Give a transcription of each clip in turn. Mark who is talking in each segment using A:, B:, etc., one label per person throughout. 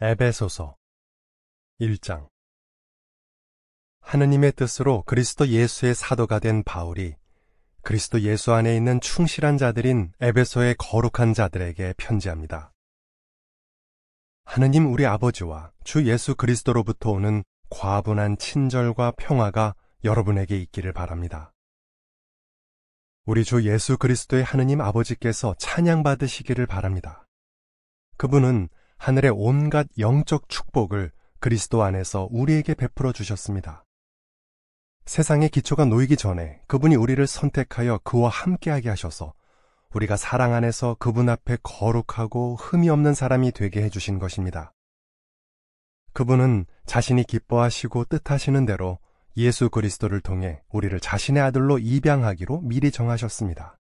A: 에베소서 1장. 하느님의 뜻으로 그리스도 예수의 사도가 된 바울이 그리스도 예수 안에 있는 충실한 자들인 에베소의 거룩한 자들에게 편지합니다. 하느님 우리 아버지와 주 예수 그리스도로부터 오는 과분한 친절과 평화가 여러분에게 있기를 바랍니다. 우리 주 예수 그리스도의 하느님 아버지께서 찬양받으시기를 바랍니다. 그분은 하늘의 온갖 영적 축복을 그리스도 안에서 우리에게 베풀어 주셨습니다. 세상의 기초가 놓이기 전에 그분이 우리를 선택하여 그와 함께하게 하셔서 우리가 사랑 안에서 그분 앞에 거룩하고 흠이 없는 사람이 되게 해주신 것입니다. 그분은 자신이 기뻐하시고 뜻하시는 대로 예수 그리스도를 통해 우리를 자신의 아들로 입양하기로 미리 정하셨습니다.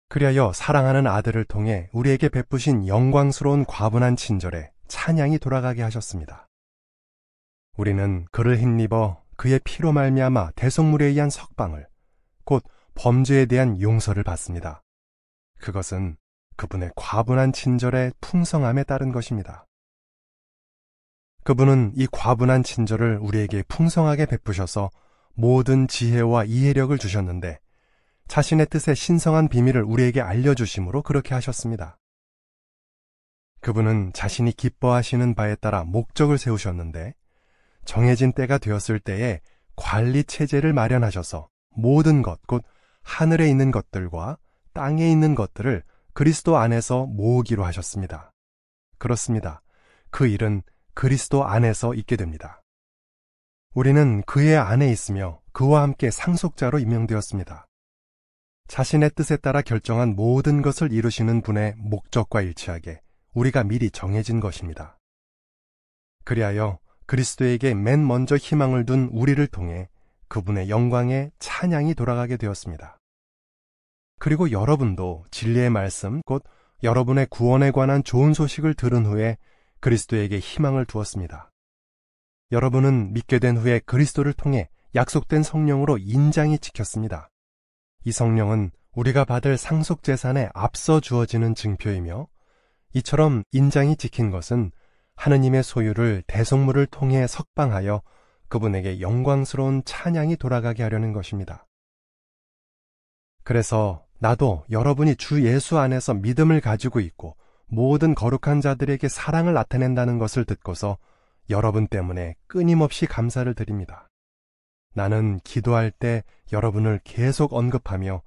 A: 그리하여 사랑하는 아들을 통해 우리에게 베푸신 영광스러운 과분한 친절에 찬양이 돌아가게 하셨습니다. 우리는 그를 힘입어 그의 피로 말미암아 대속물에 의한 석방을, 곧 범죄에 대한 용서를 받습니다. 그것은 그분의 과분한 친절의 풍성함에 따른 것입니다. 그분은 이 과분한 친절을 우리에게 풍성하게 베푸셔서 모든 지혜와 이해력을 주셨는데 자신의 뜻의 신성한 비밀을 우리에게 알려주심으로 그렇게 하셨습니다. 그분은 자신이 기뻐하시는 바에 따라 목적을 세우셨는데 정해진 때가 되었을 때에 관리 체제를 마련하셔서 모든 것, 곧 하늘에 있는 것들과 땅에 있는 것들을 그리스도 안에서 모으기로 하셨습니다. 그렇습니다. 그 일은 그리스도 안에서 있게 됩니다. 우리는 그의 안에 있으며 그와 함께 상속자로 임명되었습니다. 자신의 뜻에 따라 결정한 모든 것을 이루시는 분의 목적과 일치하게 우리가 미리 정해진 것입니다. 그리하여 그리스도에게 맨 먼저 희망을 둔 우리를 통해 그분의 영광에 찬양이 돌아가게 되었습니다. 그리고 여러분도 진리의 말씀, 곧 여러분의 구원에 관한 좋은 소식을 들은 후에 그리스도에게 희망을 두었습니다. 여러분은 믿게 된 후에 그리스도를 통해 약속된 성령으로 인장이 찍혔습니다. 이 성령은 우리가 받을 상속재산에 앞서 주어지는 증표이며 이처럼 인장이 찍힌 것은 하느님의 소유를 대속물을 통해 석방하여 그분에게 영광스러운 찬양이 돌아가게 하려는 것입니다. 그래서 나도 여러분이 주 예수 안에서 믿음을 가지고 있고 모든 거룩한 자들에게 사랑을 나타낸다는 것을 듣고서 여러분 때문에 끊임없이 감사를 드립니다. 나는 기도할 때 여러분을 계속 언급하며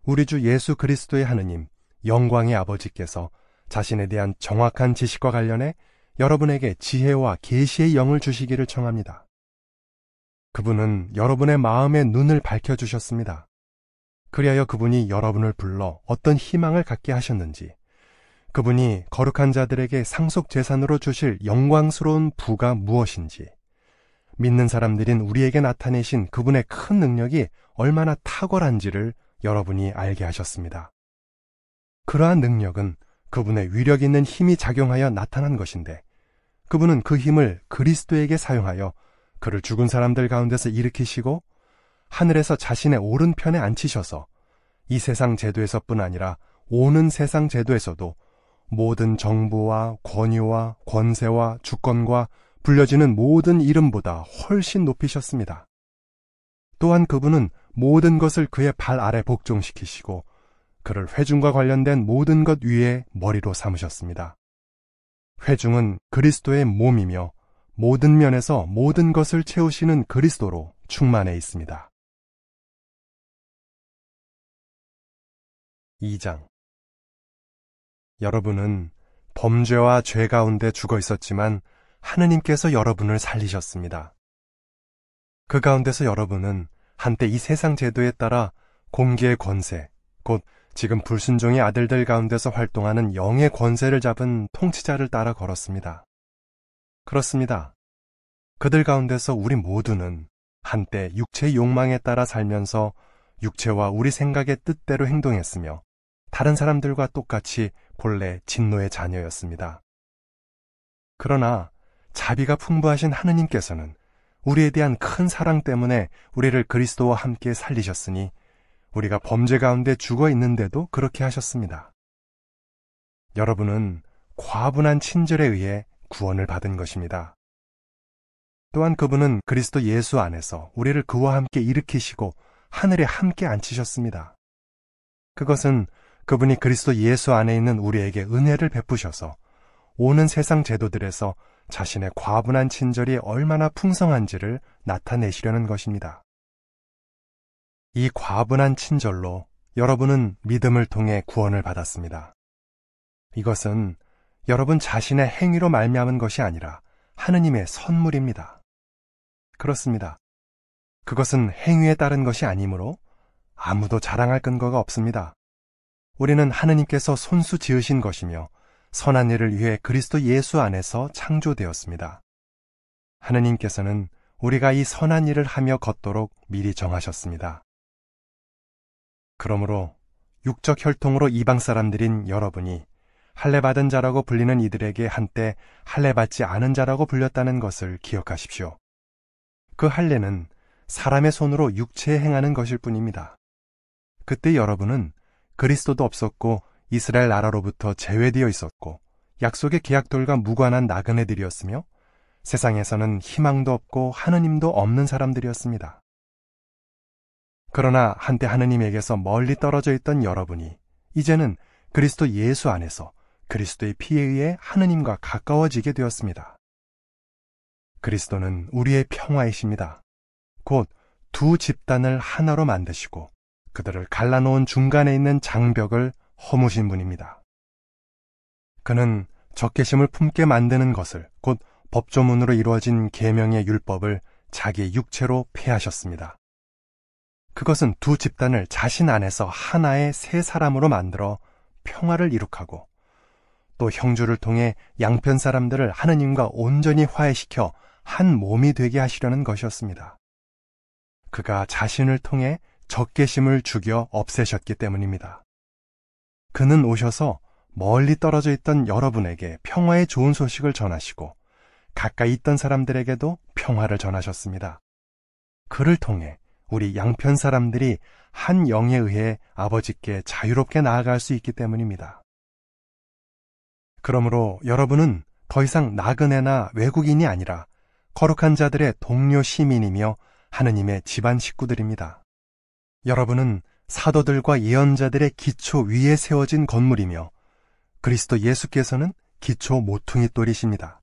A: 우리 주 예수 그리스도의 하느님, 영광의 아버지께서 자신에 대한 정확한 지식과 관련해 여러분에게 지혜와 계시의 영을 주시기를 청합니다. 그분은 여러분의 마음의 눈을 밝혀주셨습니다. 그리하여 그분이 여러분을 불러 어떤 희망을 갖게 하셨는지, 그분이 거룩한 자들에게 상속 재산으로 주실 영광스러운 부가 무엇인지, 믿는 사람들인 우리에게 나타내신 그분의 큰 능력이 얼마나 탁월한지를 여러분이 알게 하셨습니다. 그러한 능력은 그분의 위력 있는 힘이 작용하여 나타난 것인데 그분은 그 힘을 그리스도에게 사용하여 그를 죽은 사람들 가운데서 일으키시고 하늘에서 자신의 오른편에 앉히셔서 이 세상 제도에서뿐 아니라 오는 세상 제도에서도 모든 정부와 권위와 권세와 주권과 불려지는 모든 이름보다 훨씬 높이셨습니다. 또한 그분은 모든 것을 그의 발 아래 복종시키시고 그를 회중과 관련된 모든 것 위에 머리로 삼으셨습니다. 회중은 그리스도의 몸이며 모든 면에서 모든 것을 채우시는 그리스도로 충만해 있습니다. 2장. 여러분은 범죄와 죄 가운데 죽어 있었지만 하느님께서 여러분을 살리셨습니다. 그 가운데서 여러분은 한때 이 세상 제도에 따라 공기의 권세, 곧 지금 불순종의 아들들 가운데서 활동하는 영의 권세를 잡은 통치자를 따라 걸었습니다. 그렇습니다. 그들 가운데서 우리 모두는 한때 육체의 욕망에 따라 살면서 육체와 우리 생각의 뜻대로 행동했으며 다른 사람들과 똑같이 본래 진노의 자녀였습니다. 그러나 자비가 풍부하신 하느님께서는 우리에 대한 큰 사랑 때문에 우리를 그리스도와 함께 살리셨으니 우리가 범죄 가운데 죽어 있는데도 그렇게 하셨습니다. 여러분은 과분한 친절에 의해 구원을 받은 것입니다. 또한 그분은 그리스도 예수 안에서 우리를 그와 함께 일으키시고 하늘에 함께 앉히셨습니다. 그것은 그분이 그리스도 예수 안에 있는 우리에게 은혜를 베푸셔서 오는 세상 제도들에서 자신의 과분한 친절이 얼마나 풍성한지를 나타내시려는 것입니다. 이 과분한 친절로 여러분은 믿음을 통해 구원을 받았습니다. 이것은 여러분 자신의 행위로 말미암은 것이 아니라 하느님의 선물입니다. 그렇습니다. 그것은 행위에 따른 것이 아니므로 아무도 자랑할 근거가 없습니다. 우리는 하느님께서 손수 지으신 것이며 선한 일을 위해 그리스도 예수 안에서 창조되었습니다. 하느님께서는 우리가 이 선한 일을 하며 걷도록 미리 정하셨습니다. 그러므로 육적 혈통으로 이방 사람들인 여러분이 할례받은 자라고 불리는 이들에게 한때 할례받지 않은 자라고 불렸다는 것을 기억하십시오. 그 할례는 사람의 손으로 육체에 행하는 것일 뿐입니다. 그때 여러분은 그리스도도 없었고 이스라엘 나라로부터 제외되어 있었고 약속의 계약들과 무관한 나그네들이었으며 세상에서는 희망도 없고 하느님도 없는 사람들이었습니다. 그러나 한때 하느님에게서 멀리 떨어져 있던 여러분이 이제는 그리스도 예수 안에서 그리스도의 피에 의해 하느님과 가까워지게 되었습니다. 그리스도는 우리의 평화이십니다. 곧 두 집단을 하나로 만드시고 그들을 갈라놓은 중간에 있는 장벽을 허무신 분입니다. 그는 적개심을 품게 만드는 것을 곧 법조문으로 이루어진 계명의 율법을 자기의 육체로 폐하셨습니다. 그것은 두 집단을 자신 안에서 하나의 새 사람으로 만들어 평화를 이룩하고 또 형주를 통해 양편 사람들을 하느님과 온전히 화해시켜 한 몸이 되게 하시려는 것이었습니다. 그가 자신을 통해 적개심을 죽여 없애셨기 때문입니다. 그는 오셔서 멀리 떨어져 있던 여러분에게 평화의 좋은 소식을 전하시고 가까이 있던 사람들에게도 평화를 전하셨습니다. 그를 통해 우리 양편 사람들이 한 영에 의해 아버지께 자유롭게 나아갈 수 있기 때문입니다. 그러므로 여러분은 더 이상 나그네나 외국인이 아니라 거룩한 자들의 동료 시민이며 하느님의 집안 식구들입니다. 여러분은 사도들과 예언자들의 기초 위에 세워진 건물이며 그리스도 예수께서는 기초 모퉁이 돌이십니다.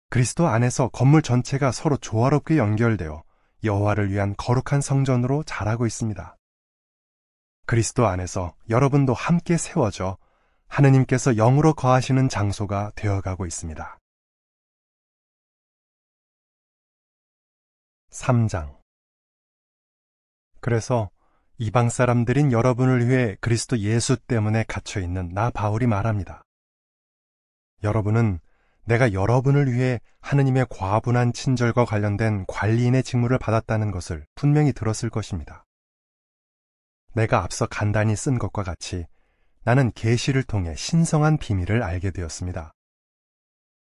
A: 그리스도 안에서 건물 전체가 서로 조화롭게 연결되어 여호와를 위한 거룩한 성전으로 자라고 있습니다. 그리스도 안에서 여러분도 함께 세워져 하느님께서 영으로 거하시는 장소가 되어가고 있습니다. 3장. 그래서 이방 사람들인 여러분을 위해 그리스도 예수 때문에 갇혀있는 나 바울이 말합니다. 여러분은 내가 여러분을 위해 하느님의 과분한 친절과 관련된 관리인의 직무를 받았다는 것을 분명히 들었을 것입니다. 내가 앞서 간단히 쓴 것과 같이 나는 계시를 통해 신성한 비밀을 알게 되었습니다.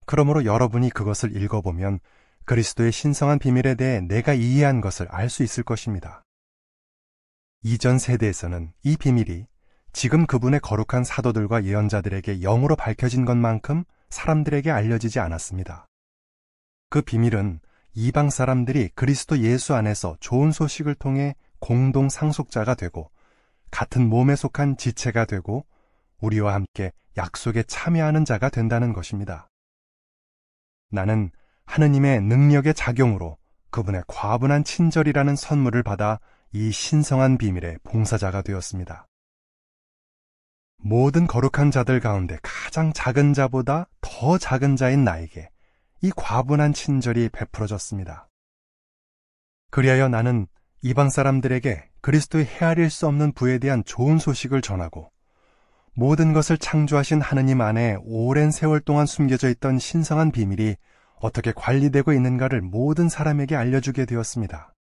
A: 그러므로 여러분이 그것을 읽어보면 그리스도의 신성한 비밀에 대해 내가 이해한 것을 알 수 있을 것입니다. 이전 세대에서는 이 비밀이 지금 그분의 거룩한 사도들과 예언자들에게 영으로 밝혀진 것만큼 사람들에게 알려지지 않았습니다. 그 비밀은 이방 사람들이 그리스도 예수 안에서 좋은 소식을 통해 공동 상속자가 되고 같은 몸에 속한 지체가 되고 우리와 함께 약속에 참여하는 자가 된다는 것입니다. 나는 하느님의 능력의 작용으로 그분의 과분한 친절이라는 선물을 받아 이 신성한 비밀의 봉사자가 되었습니다. 모든 거룩한 자들 가운데 가장 작은 자보다 더 작은 자인 나에게 이 과분한 친절이 베풀어졌습니다. 그리하여 나는 이방 사람들에게 그리스도의 헤아릴 수 없는 부에 대한 좋은 소식을 전하고 모든 것을 창조하신 하느님 안에 오랜 세월 동안 숨겨져 있던 신성한 비밀이 어떻게 관리되고 있는가를 모든 사람에게 알려주게 되었습니다.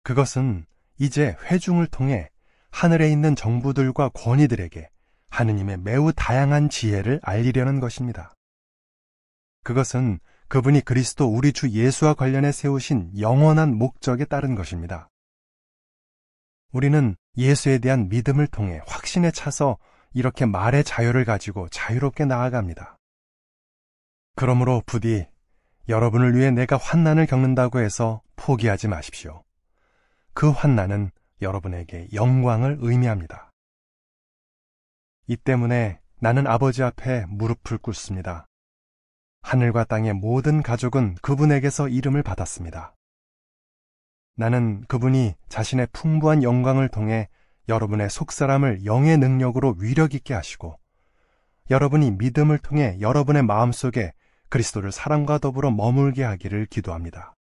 A: 그것은 이제 회중을 통해 하늘에 있는 정부들과 권위들에게 하느님의 매우 다양한 지혜를 알리려는 것입니다. 그것은 그분이 그리스도 우리 주 예수와 관련해 세우신 영원한 목적에 따른 것입니다. 우리는 예수에 대한 믿음을 통해 확신에 차서 이렇게 말의 자유를 가지고 자유롭게 나아갑니다. 그러므로 부디 여러분을 위해 내가 환난을 겪는다고 해서 포기하지 마십시오. 그 환난은 여러분에게 영광을 의미합니다. 이 때문에 나는 아버지 앞에 무릎을 꿇습니다. 하늘과 땅의 모든 가족은 그분에게서 이름을 받았습니다. 나는 그분이 자신의 풍부한 영광을 통해 여러분의 속사람을 영의 능력으로 위력 있게 하시고 여러분이 믿음을 통해 여러분의 마음속에 그리스도를 사랑과 더불어 머물게 하기를 기도합니다.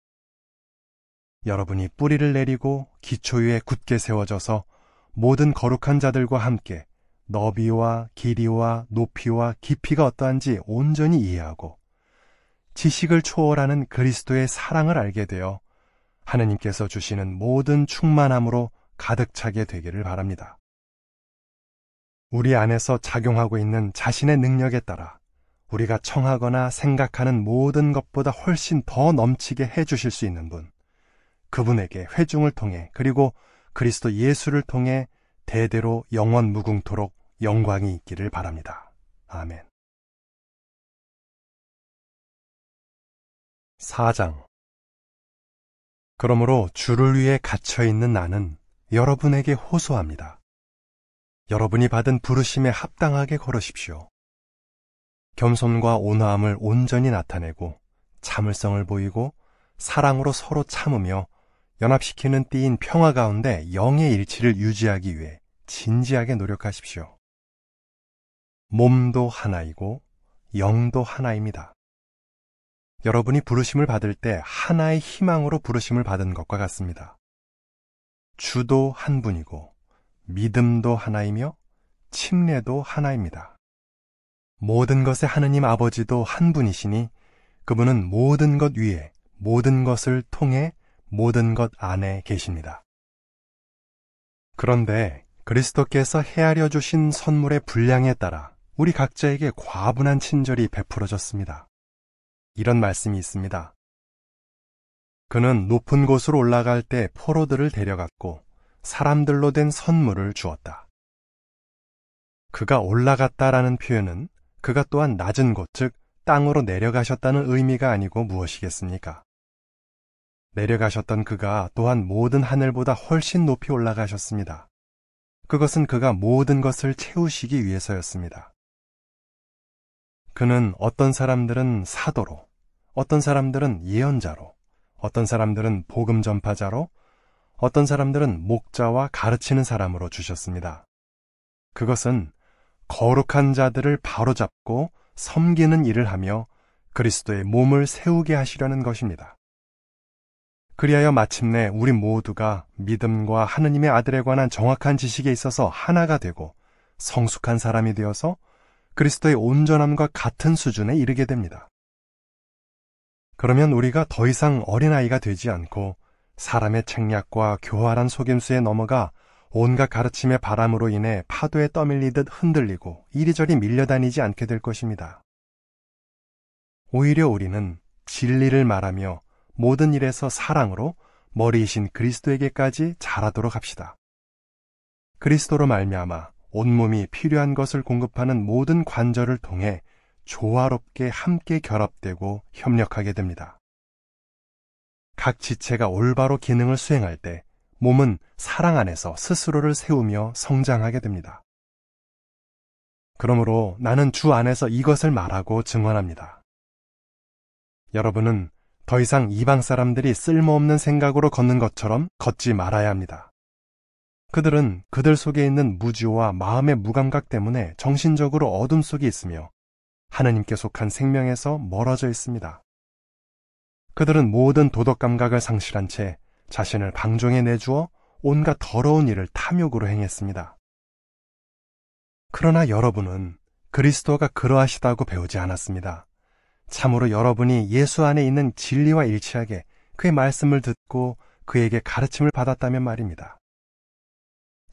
A: 여러분이 뿌리를 내리고 기초 위에 굳게 세워져서 모든 거룩한 자들과 함께 너비와 길이와 높이와 깊이가 어떠한지 온전히 이해하고 지식을 초월하는 그리스도의 사랑을 알게 되어 하느님께서 주시는 모든 충만함으로 가득 차게 되기를 바랍니다. 우리 안에서 작용하고 있는 자신의 능력에 따라 우리가 청하거나 생각하는 모든 것보다 훨씬 더 넘치게 해주실 수 있는 분, 그분에게 회중을 통해 그리고 그리스도 예수를 통해 대대로 영원 무궁토록 영광이 있기를 바랍니다. 아멘. 4장. 그러므로 주를 위해 갇혀있는 나는 여러분에게 호소합니다. 여러분이 받은 부르심에 합당하게 걸으십시오. 겸손과 온화함을 온전히 나타내고 참을성을 보이고 사랑으로 서로 참으며 연합시키는 띠인 평화 가운데 영의 일치를 유지하기 위해 진지하게 노력하십시오. 몸도 하나이고 영도 하나입니다. 여러분이 부르심을 받을 때 하나의 희망으로 부르심을 받은 것과 같습니다. 주도 한 분이고 믿음도 하나이며 침례도 하나입니다. 모든 것의 하느님 아버지도 한 분이시니 그분은 모든 것 위에 모든 것을 통해 모든 것 안에 계십니다. 그런데 그리스도께서 헤아려 주신 선물의 분량에 따라 우리 각자에게 과분한 친절이 베풀어졌습니다. 이런 말씀이 있습니다. 그는 높은 곳으로 올라갈 때 포로들을 데려갔고 사람들로 된 선물을 주었다. 그가 올라갔다라는 표현은 그가 또한 낮은 곳, 즉 땅으로 내려가셨다는 의미가 아니고 무엇이겠습니까? 내려가셨던 그가 또한 모든 하늘보다 훨씬 높이 올라가셨습니다. 그것은 그가 모든 것을 채우시기 위해서였습니다. 그는 어떤 사람들은 사도로, 어떤 사람들은 예언자로, 어떤 사람들은 복음 전파자로, 어떤 사람들은 목자와 가르치는 사람으로 주셨습니다. 그것은 거룩한 자들을 바로잡고 섬기는 일을 하며 그리스도의 몸을 세우게 하시려는 것입니다. 그리하여 마침내 우리 모두가 믿음과 하느님의 아들에 관한 정확한 지식에 있어서 하나가 되고 성숙한 사람이 되어서 그리스도의 온전함과 같은 수준에 이르게 됩니다. 그러면 우리가 더 이상 어린아이가 되지 않고 사람의 책략과 교활한 속임수에 넘어가 온갖 가르침의 바람으로 인해 파도에 떠밀리듯 흔들리고 이리저리 밀려다니지 않게 될 것입니다. 오히려 우리는 진리를 말하며 모든 일에서 사랑으로 머리이신 그리스도에게까지 자라도록 합시다. 그리스도로 말미암아 온몸이 필요한 것을 공급하는 모든 관절을 통해 조화롭게 함께 결합되고 협력하게 됩니다. 각 지체가 올바로 기능을 수행할 때 몸은 사랑 안에서 스스로를 세우며 성장하게 됩니다. 그러므로 나는 주 안에서 이것을 말하고 증언합니다. 여러분은 더 이상 이방 사람들이 쓸모없는 생각으로 걷는 것처럼 걷지 말아야 합니다. 그들은 그들 속에 있는 무지와 마음의 무감각 때문에 정신적으로 어둠 속에 있으며 하느님께 속한 생명에서 멀어져 있습니다. 그들은 모든 도덕 감각을 상실한 채 자신을 방종에 내주어 온갖 더러운 일을 탐욕으로 행했습니다. 그러나 여러분은 그리스도가 그러하시다고 배우지 않았습니다. 참으로 여러분이 예수 안에 있는 진리와 일치하게 그의 말씀을 듣고 그에게 가르침을 받았다면 말입니다.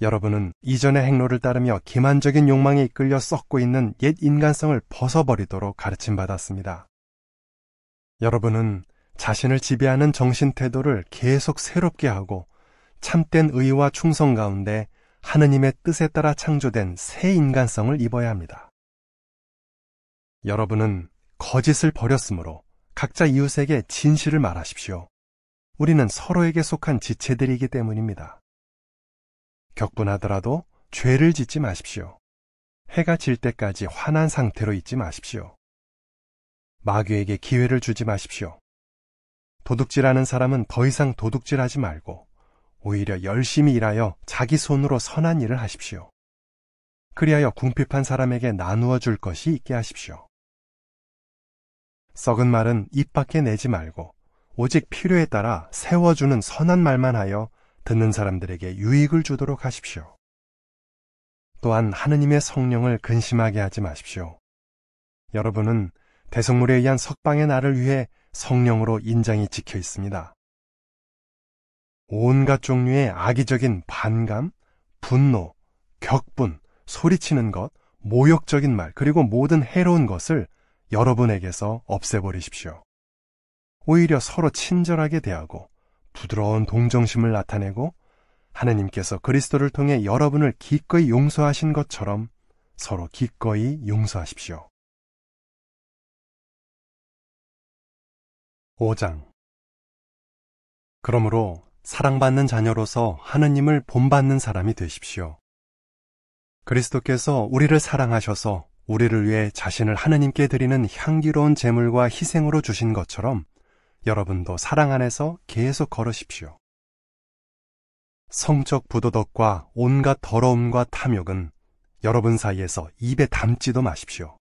A: 여러분은 이전의 행로를 따르며 기만적인 욕망에 이끌려 썩고 있는 옛 인간성을 벗어버리도록 가르침받았습니다. 여러분은 자신을 지배하는 정신 태도를 계속 새롭게 하고 참된 의와 충성 가운데 하느님의 뜻에 따라 창조된 새 인간성을 입어야 합니다. 여러분은 거짓을 버렸으므로 각자 이웃에게 진실을 말하십시오. 우리는 서로에게 속한 지체들이기 때문입니다. 격분하더라도 죄를 짓지 마십시오. 해가 질 때까지 화난 상태로 있지 마십시오. 마귀에게 기회를 주지 마십시오. 도둑질하는 사람은 더 이상 도둑질하지 말고 오히려 열심히 일하여 자기 손으로 선한 일을 하십시오. 그리하여 궁핍한 사람에게 나누어 줄 것이 있게 하십시오. 썩은 말은 입 밖에 내지 말고 오직 필요에 따라 세워주는 선한 말만 하여 듣는 사람들에게 유익을 주도록 하십시오. 또한 하느님의 성령을 근심하게 하지 마십시오. 여러분은 대성물에 의한 석방의 날을 위해 성령으로 인장이 찍혀 있습니다. 온갖 종류의 악의적인 반감, 분노, 격분, 소리치는 것, 모욕적인 말, 그리고 모든 해로운 것을 여러분에게서 없애버리십시오. 오히려 서로 친절하게 대하고 부드러운 동정심을 나타내고 하느님께서 그리스도를 통해 여러분을 기꺼이 용서하신 것처럼 서로 기꺼이 용서하십시오. 5장. 그러므로 사랑받는 자녀로서 하느님을 본받는 사람이 되십시오. 그리스도께서 우리를 사랑하셔서 우리를 위해 자신을 하느님께 드리는 향기로운 제물과 희생으로 주신 것처럼 여러분도 사랑 안에서 계속 걸으십시오. 성적 부도덕과 온갖 더러움과 탐욕은 여러분 사이에서 입에 담지도 마십시오.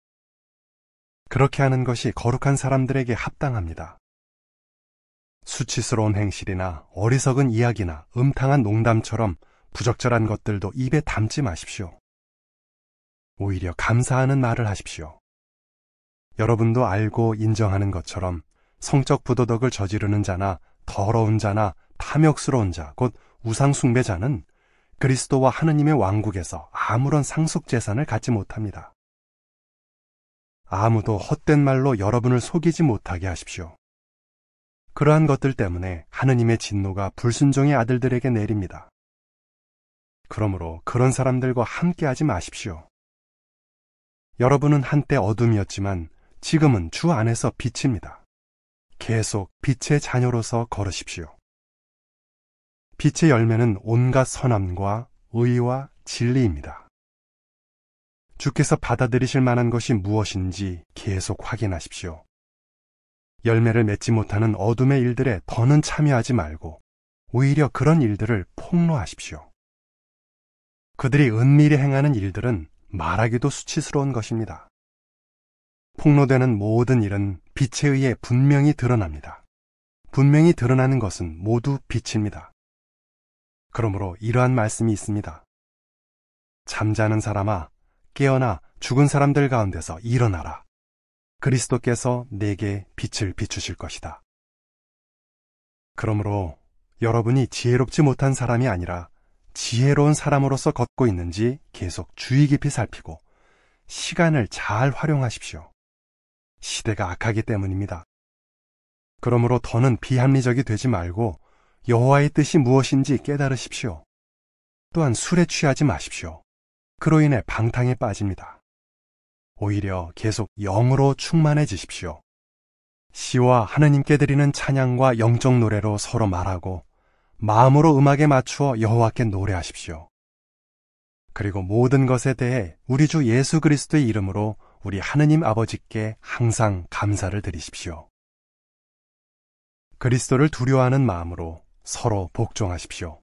A: 그렇게 하는 것이 거룩한 사람들에게 합당합니다. 수치스러운 행실이나 어리석은 이야기나 음탕한 농담처럼 부적절한 것들도 입에 담지 마십시오. 오히려 감사하는 말을 하십시오. 여러분도 알고 인정하는 것처럼 성적 부도덕을 저지르는 자나 더러운 자나 탐욕스러운 자, 곧 우상숭배자는 그리스도와 하느님의 왕국에서 아무런 상속재산을 갖지 못합니다. 아무도 헛된 말로 여러분을 속이지 못하게 하십시오. 그러한 것들 때문에 하느님의 진노가 불순종의 아들들에게 내립니다. 그러므로 그런 사람들과 함께하지 마십시오. 여러분은 한때 어둠이었지만 지금은 주 안에서 빛입니다. 계속 빛의 자녀로서 걸으십시오. 빛의 열매는 온갖 선함과 의와 진리입니다. 주께서 받아들이실 만한 것이 무엇인지 계속 확인하십시오. 열매를 맺지 못하는 어둠의 일들에 더는 참여하지 말고 오히려 그런 일들을 폭로하십시오. 그들이 은밀히 행하는 일들은 말하기도 수치스러운 것입니다. 폭로되는 모든 일은 빛에 의해 분명히 드러납니다. 분명히 드러나는 것은 모두 빛입니다. 그러므로 이러한 말씀이 있습니다. 잠자는 사람아, 깨어나 죽은 사람들 가운데서 일어나라. 그리스도께서 내게 빛을 비추실 것이다. 그러므로 여러분이 지혜롭지 못한 사람이 아니라 지혜로운 사람으로서 걷고 있는지 계속 주의 깊이 살피고 시간을 잘 활용하십시오. 시대가 악하기 때문입니다. 그러므로 더는 비합리적이 되지 말고 여호와의 뜻이 무엇인지 깨달으십시오. 또한 술에 취하지 마십시오. 그로 인해 방탕에 빠집니다. 오히려 계속 영으로 충만해지십시오. 시와 하느님께 드리는 찬양과 영적 노래로 서로 말하고 마음으로 음악에 맞추어 여호와께 노래하십시오. 그리고 모든 것에 대해 우리 주 예수 그리스도의 이름으로 우리 하느님 아버지께 항상 감사를 드리십시오. 그리스도를 두려워하는 마음으로 서로 복종하십시오.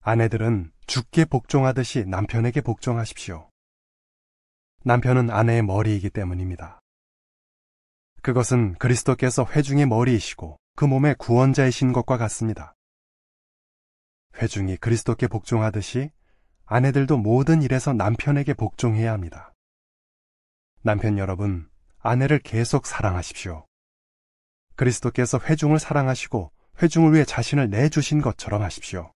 A: 아내들은 주께 복종하듯이 남편에게 복종하십시오. 남편은 아내의 머리이기 때문입니다. 그것은 그리스도께서 회중의 머리이시고 그 몸의 구원자이신 것과 같습니다. 회중이 그리스도께 복종하듯이 아내들도 모든 일에서 남편에게 복종해야 합니다. 남편 여러분, 아내를 계속 사랑하십시오. 그리스도께서 회중을 사랑하시고 회중을 위해 자신을 내주신 것처럼 하십시오.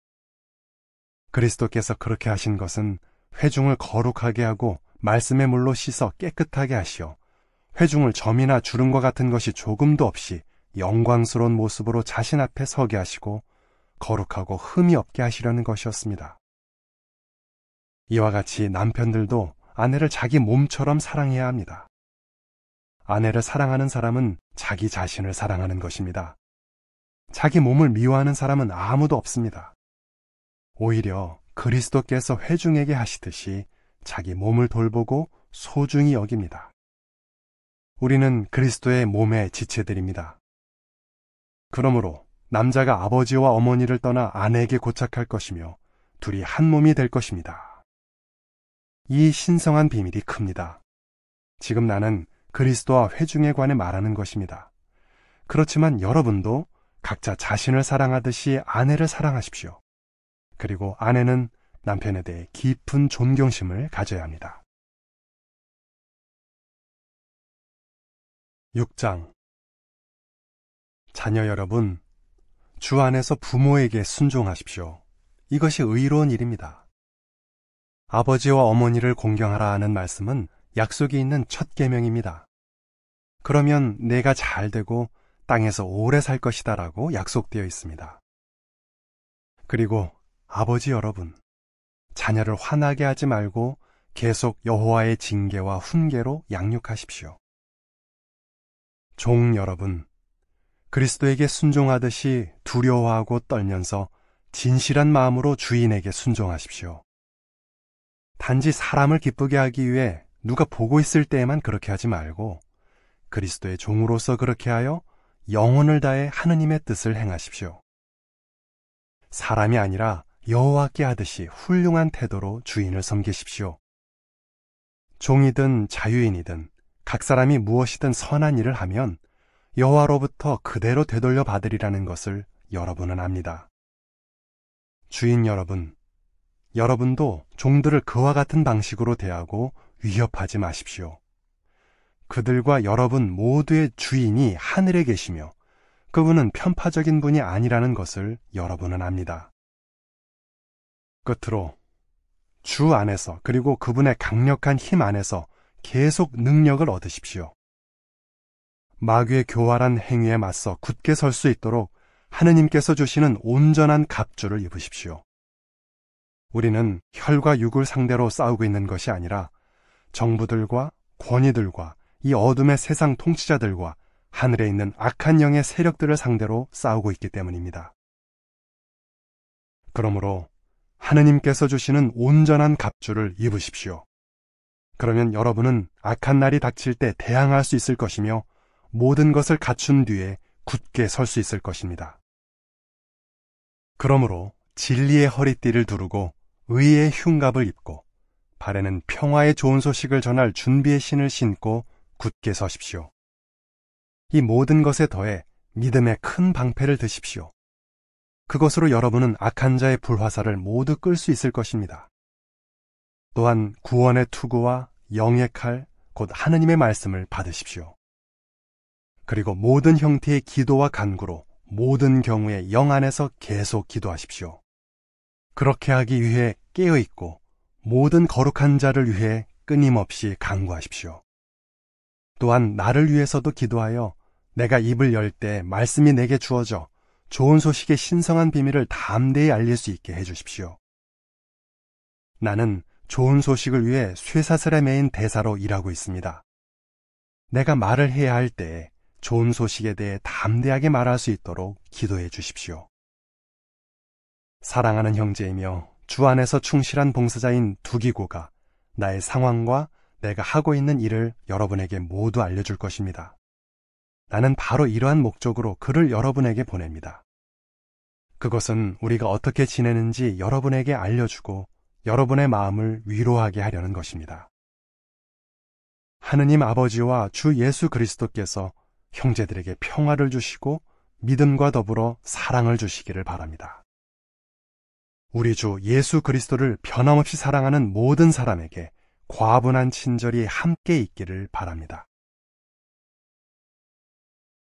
A: 그리스도께서 그렇게 하신 것은 회중을 거룩하게 하고 말씀의 물로 씻어 깨끗하게 하시어 회중을 점이나 주름과 같은 것이 조금도 없이 영광스러운 모습으로 자신 앞에 서게 하시고 거룩하고 흠이 없게 하시려는 것이었습니다. 이와 같이 남편들도 아내를 자기 몸처럼 사랑해야 합니다. 아내를 사랑하는 사람은 자기 자신을 사랑하는 것입니다. 자기 몸을 미워하는 사람은 아무도 없습니다. 오히려 그리스도께서 회중에게 하시듯이 자기 몸을 돌보고 소중히 여깁니다. 우리는 그리스도의 몸의 지체들입니다. 그러므로 남자가 아버지와 어머니를 떠나 아내에게 고착할 것이며 둘이 한 몸이 될 것입니다. 이 신성한 비밀이 큽니다. 지금 나는 그리스도와 회중에 관해 말하는 것입니다. 그렇지만 여러분도 각자 자신을 사랑하듯이 아내를 사랑하십시오. 그리고 아내는 남편에 대해 깊은 존경심을 가져야 합니다. 6장. 자녀 여러분, 주 안에서 부모에게 순종하십시오. 이것이 의로운 일입니다. 아버지와 어머니를 공경하라 하는 말씀은 약속이 있는 첫 계명입니다. 그러면 내가 잘 되고 땅에서 오래 살 것이다 라고 약속되어 있습니다. 그리고 아버지 여러분, 자녀를 화나게 하지 말고 계속 여호와의 징계와 훈계로 양육하십시오. 종 여러분, 그리스도에게 순종하듯이 두려워하고 떨면서 진실한 마음으로 주인에게 순종하십시오. 단지 사람을 기쁘게 하기 위해 누가 보고 있을 때에만 그렇게 하지 말고 그리스도의 종으로서 그렇게 하여 영혼을 다해 하느님의 뜻을 행하십시오. 사람이 아니라 여호와께 하듯이 훌륭한 태도로 주인을 섬기십시오. 종이든 자유인이든 각 사람이 무엇이든 선한 일을 하면 여호와로부터 그대로 되돌려 받으리라는 것을 여러분은 압니다. 주인 여러분, 여러분도 종들을 그와 같은 방식으로 대하고 위협하지 마십시오. 그들과 여러분 모두의 주인이 하늘에 계시며 그분은 편파적인 분이 아니라는 것을 여러분은 압니다. 끝으로 주 안에서 그리고 그분의 강력한 힘 안에서 계속 능력을 얻으십시오. 마귀의 교활한 행위에 맞서 굳게 설 수 있도록 하느님께서 주시는 온전한 갑주를 입으십시오. 우리는 혈과 육을 상대로 싸우고 있는 것이 아니라 정부들과 권위들과 이 어둠의 세상 통치자들과 하늘에 있는 악한 영의 세력들을 상대로 싸우고 있기 때문입니다. 그러므로 하느님께서 주시는 온전한 갑주를 입으십시오. 그러면 여러분은 악한 날이 닥칠 때 대항할 수 있을 것이며 모든 것을 갖춘 뒤에 굳게 설 수 있을 것입니다. 그러므로 진리의 허리띠를 두르고 의의 흉갑을 입고 발에는 평화의 좋은 소식을 전할 준비의 신을 신고 굳게 서십시오. 이 모든 것에 더해 믿음의 큰 방패를 드십시오. 그것으로 여러분은 악한 자의 불화살을 모두 끌 수 있을 것입니다. 또한 구원의 투구와 영의 칼, 곧 하느님의 말씀을 받으십시오. 그리고 모든 형태의 기도와 간구로 모든 경우에 영 안에서 계속 기도하십시오. 그렇게 하기 위해 깨어있고 모든 거룩한 자를 위해 끊임없이 간구하십시오. 또한 나를 위해서도 기도하여 내가 입을 열 때 말씀이 내게 주어져 좋은 소식의 신성한 비밀을 담대히 알릴 수 있게 해주십시오. 나는 좋은 소식을 위해 쇠사슬에 매인 대사로 일하고 있습니다. 내가 말을 해야 할 때에 좋은 소식에 대해 담대하게 말할 수 있도록 기도해 주십시오. 사랑하는 형제이며 주 안에서 충실한 봉사자인 두기고가 나의 상황과 내가 하고 있는 일을 여러분에게 모두 알려줄 것입니다. 나는 바로 이러한 목적으로 그를 여러분에게 보냅니다. 그것은 우리가 어떻게 지내는지 여러분에게 알려주고 여러분의 마음을 위로하게 하려는 것입니다. 하느님 아버지와 주 예수 그리스도께서 형제들에게 평화를 주시고 믿음과 더불어 사랑을 주시기를 바랍니다. 우리 주 예수 그리스도를 변함없이 사랑하는 모든 사람에게 과분한 친절이 함께 있기를 바랍니다.